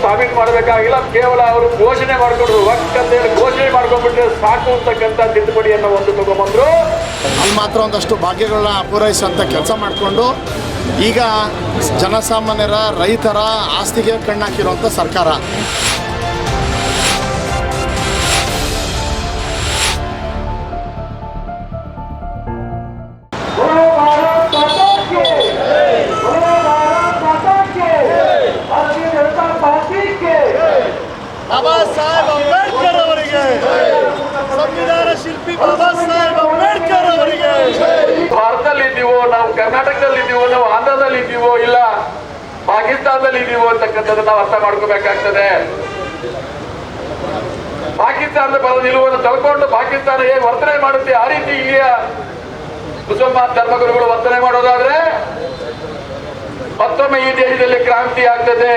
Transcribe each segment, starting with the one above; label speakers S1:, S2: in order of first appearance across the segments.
S1: ಸಾಬೀತು ಮಾಡಬೇಕಾಗಿಲ್ಲ. ಕೇವಲ ಅವರು ಘೋಷಣೆ ಮಾಡಿಕೊಂಡ್ರು, ಒಕ್ಕಂತೇಳಿ ಘೋಷಣೆ ಮಾಡ್ಕೊಂಡ್ಬಿಟ್ರೆ ಸಾಕು ಅಂತಕ್ಕಂಥ ತಿದ್ದುಪಡಿಯನ್ನು ಒಂದು ತಗೊಂಡ್ಬಂದ್ರು.
S2: ಅಲ್ಲಿ ಮಾತ್ರ ಒಂದಷ್ಟು ಭಾಗ್ಯಗಳನ್ನ ಪೂರೈಸುವಂಥ ಕೆಲಸ ಮಾಡಿಕೊಂಡು ಈಗ ಜನಸಾಮಾನ್ಯರ ರೈತರ ಆಸ್ತಿಗೆ ಕಣ್ಣಾಕಿರುವಂಥ ಸರ್ಕಾರ.
S3: ಬಾಬಾ ಸಾಹೇಬ್ ಅಂಬೇಡ್ಕರ್ ಅವರಿಗೆ, ಸಂವಿಧಾನ ಶಿಲ್ಪಿ ಬಾಬಾ ಸಾಹೇಬ್ ಅಂಬೇಡ್ಕರ್ ಅವರಿಗೆ.
S1: ಭಾರತದಲ್ಲಿ ಇದ್ದೀವೋ, ನಾವು ಕರ್ನಾಟಕದಲ್ಲಿ ಇದ್ದೀವೋ, ನಾವು ಆಂಧ್ರದಲ್ಲಿ ಇದ್ದೀವೋ, ಇಲ್ಲ ಪಾಕಿಸ್ತಾನದಲ್ಲಿ ಇದ್ದೀವೋ ಅಂತಕ್ಕಂಥದ್ದು ನಾವು ಅರ್ಥ ಮಾಡ್ಕೋಬೇಕಾಗ್ತದೆ. ಪಾಕಿಸ್ತಾನದ ಪರ ನಿಲುವನ್ನು ತಳ್ಕೊಂಡು ಪಾಕಿಸ್ತಾನ ಹೇಗೆ ವರ್ತನೆ ಮಾಡುತ್ತೆ ಆ ರೀತಿ ಇಲ್ಲಿಯ ಮುಸಲ್ಮಾನ್ ಧರ್ಮಗುರುಗಳು ವರ್ತನೆ ಮಾಡೋದಾದ್ರೆ ಮತ್ತೊಮ್ಮೆ ಈ ದೇಶದಲ್ಲಿ ಕ್ರಾಂತಿ ಆಗ್ತದೆ,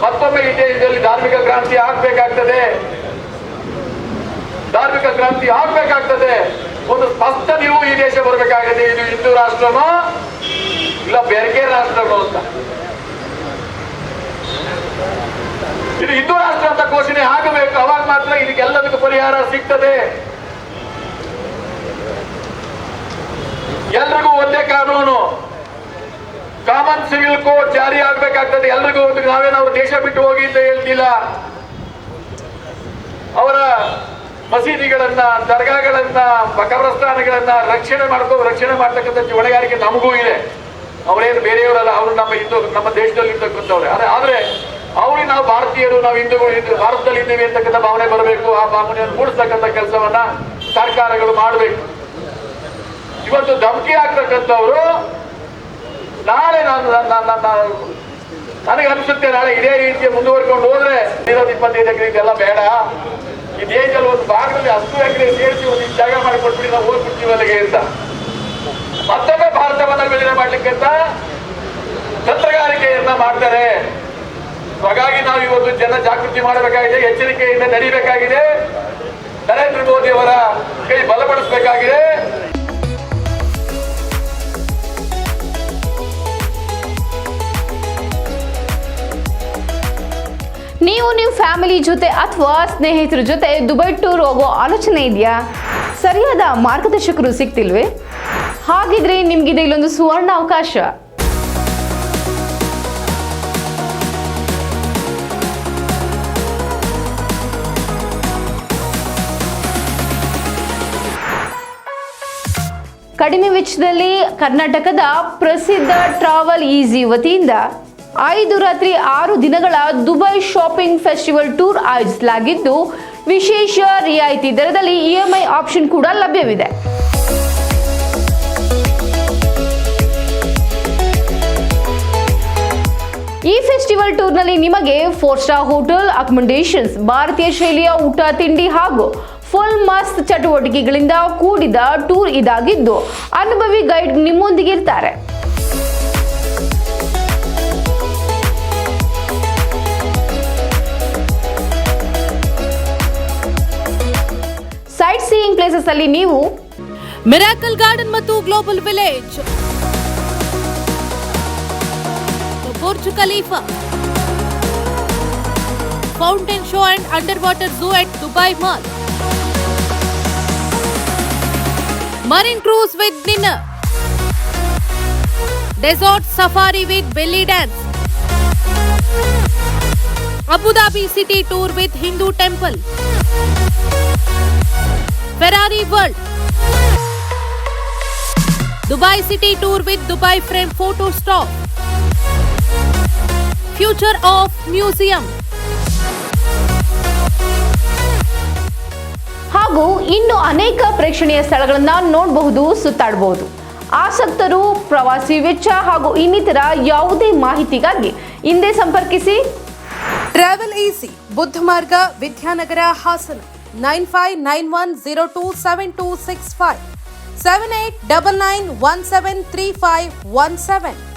S1: ಮತ್ತೊಮ್ಮೆ ಈ ದೇಶದಲ್ಲಿ ಧಾರ್ಮಿಕ ಕ್ರಾಂತಿ ಆಗ್ಬೇಕಾಗ್ತದೆ. ಧಾರ್ಮಿಕ ಕ್ರಾಂತಿ ಆಗ್ಬೇಕಾಗ್ತದೆ. ಒಂದು ಸ್ಪಷ್ಟ ನೀವು ಈ ದೇಶ ಬರಬೇಕಾಗಿದೆ. ಇದು ಹಿಂದೂ ರಾಷ್ಟ್ರನೋ ಇಲ್ಲ ಬೇರೆ ರಾಷ್ಟ್ರನೋ ಅಂತ. ಇದು ಹಿಂದೂ ರಾಷ್ಟ್ರ ಅಂತ ಘೋಷಣೆ ಆಗಬೇಕು. ಅವಾಗ ಮಾತ್ರ ಇದಕ್ಕೆಲ್ಲದಕ್ಕೂ ಪರಿಹಾರ ಸಿಗ್ತದೆ. ಎಲ್ರಿಗೂ ಒಂದೇ ಕಾನೂನು, ಕಾಮನ್ ಸಿವಿಲ್ ಕೋಡ್ ಜಾರಿ ಆಗ್ಬೇಕಾಗ್ತದೆ ಎಲ್ರಿಗೂ. ನಾವೇನವ್ರ ದೇಶ ಬಿಟ್ಟು ಹೋಗಿ ಅಂತ ಹೇಳ್ತಿಲ್ಲ. ಅವರ ಮಸೀದಿಗಳನ್ನ, ದರ್ಗಾಗಳನ್ನ, ಕಬರಸ್ಥಾನಗಳನ್ನ ರಕ್ಷಣೆ ಮಾಡ್ತಕ್ಕಂಥ ಹೊಣೆಗಾರಿಕೆ ನಮಗೂ ಇದೆ. ಅವರೇನು ಬೇರೆಯವರಲ್ಲ, ಅವರು ನಮ್ಮ ದೇಶದಲ್ಲಿ ಇರ್ತಕ್ಕಂಥವ್ರೆ. ಆದ್ರೆ ಅವ್ರಿಗೆ ನಾವು ಭಾರತೀಯರು, ನಾವು ಹಿಂದೂಗಳು ಭಾರತದಲ್ಲಿ ಇದ್ದೀವಿ ಅಂತಕ್ಕಂಥ ಭಾವನೆ ಬರಬೇಕು. ಆ ಭಾವನೆಯನ್ನು ಮೂಡಿಸ್ತಕ್ಕಂಥ ಕೆಲಸವನ್ನ ಸರ್ಕಾರಗಳು ಮಾಡಬೇಕು. ಇವತ್ತು ಧಮಕಿ ಆಗ್ತಕ್ಕಂಥವ್ರು ನಾಳೆ ನನಗೆ ಅನಿಸುತ್ತೆ, ನಾಳೆ ಇದೇ ರೀತಿಯ ಮುಂದುವರ್ಕೊಂಡು ಹೋದ್ರೆ 25 ಎಕರೆ ಇದೆಲ್ಲ ಬೇಡ. ಈ ದೇಶದಲ್ಲಿ ಒಂದು ಭಾಗದಲ್ಲಿ 10 ಎಕರೆ ಸೇರಿಸಿ ಒಂದು ಜಾಗ ಮಾಡಿಕೊಟ್ಬಿಡಿ, ನಾವು ಹೋಗ್ಬಿಡ್ತೀವಿ ಅಲ್ಲಿಗೆ ಅಂತ ಮತ್ತೊಮ್ಮೆ ಭಾರತವನ್ನ ವಿಲೀನ ಮಾಡ್ಲಿಕ್ಕೆ ತಂತ್ರಗಾರಿಕೆಯನ್ನ ಮಾಡ್ತಾರೆ. ಹಾಗಾಗಿ ನಾವು ಇವತ್ತು ಜನ ಜಾಗೃತಿ ಮಾಡಬೇಕಾಗಿದೆ, ಎಚ್ಚರಿಕೆಯಿಂದ ನಡೀಬೇಕಾಗಿದೆ, ನರೇಂದ್ರ ಮೋದಿ ಅವರ ಕೈ ಬಲಪಡಿಸಬೇಕಾಗಿದೆ.
S4: ನೀವು ನಿಮ್ಮ ಫ್ಯಾಮಿಲಿ ಜೊತೆ ಅಥವಾ ಸ್ನೇಹಿತರ ಜೊತೆ ದುಬೈ ಟೂರ್ ಹೋಗೋ ಆಲೋಚನೆ ಇದೆಯಾ? ಸರಿಯಾದ ಮಾರ್ಗದರ್ಶಕರು ಸಿಗ್ತಿಲ್ವೇ? ಹಾಗಿದ್ರೆ ನಿಮ್ಗಿದೆ ಇಲ್ಲೊಂದು ಸುವರ್ಣ ಅವಕಾಶ. ಕಡಿಮೆ ವೆಚ್ಚದಲ್ಲಿ ಕರ್ನಾಟಕದ ಪ್ರಸಿದ್ಧ ಟ್ರಾವೆಲ್ ಈಸಿ ವತಿಯಿಂದ 5 ರಾತ್ರಿ 6 ದಿನಗಳ ದುಬೈ ಶಾಪಿಂಗ್ ಫೆಸ್ಟಿವಲ್ ಟೂರ್ ಆಯೋಜಿಸಲಾಗಿದ್ದು, ವಿಶೇಷ ರಿಯಾಯಿತಿ ದರದಲ್ಲಿ EMI ಆಪ್ಷನ್ ಕೂಡ ಲಭ್ಯವಿದೆ. ಈ ಫೆಸ್ಟಿವಲ್ ಟೂರ್ನಲ್ಲಿ ನಿಮಗೆ 4 ಸ್ಟಾರ್ ಹೋಟೆಲ್ ಅಕಾಮಿಡೇಷನ್ಸ್, ಭಾರತೀಯ ಶೈಲಿಯ ಊಟ ತಿಂಡಿ ಹಾಗೂ ಫುಲ್ ಮಸ್ತ್ ಚಟುವಟಿಕೆಗಳಿಂದ ಕೂಡಿದ ಟೂರ್ ಇದಾಗಿದ್ದು, ಅನುಭವಿ ಗೈಡ್ ನಿಮ್ಮೊಂದಿಗೆ ಇರ್ತಾರೆ. ಸೈಟ್ ಸೀಯಿಂಗ್ ಪ್ಲೇಸಸ್ ಅಲ್ಲಿ ನೀವು
S5: ಮಿರಾಕಲ್ ಗಾರ್ಡನ್ ಮತ್ತು global village, Burj Khalifa, fountain show and under water zoo at Dubai Mall, marine cruise with dinner, desert safari with belly dance, Abu Dhabi city tour with Hindu temple, Ferrari World, Dubai City Tour with Dubai Frame Photo Stop, Future of Museum
S4: ಹಾಗೂ ಇನ್ನು ಅನೇಕ ಪ್ರೇಕ್ಷಣೀಯ ಸ್ಥಳಗಳನ್ನು ನೋಡಬಹುದು, ಸುತ್ತಾಡಬಹುದು. ಆಸಕ್ತರು ಪ್ರವಾಸಿ ವೆಚ್ಚ ಹಾಗೂ ಇನ್ನಿತರ ಯಾವುದೇ ಮಾಹಿತಿಗಾಗಿ ಹಿಂದೆ ಸಂಪರ್ಕಿಸಿ.
S5: ಟ್ರಾವೆಲ್ ಈಸಿ, ಬುದ್ಧ ಮಾರ್ಗ, ವಿದ್ಯಾನಗರ, ಹಾಸನ 9591027265 7899173517.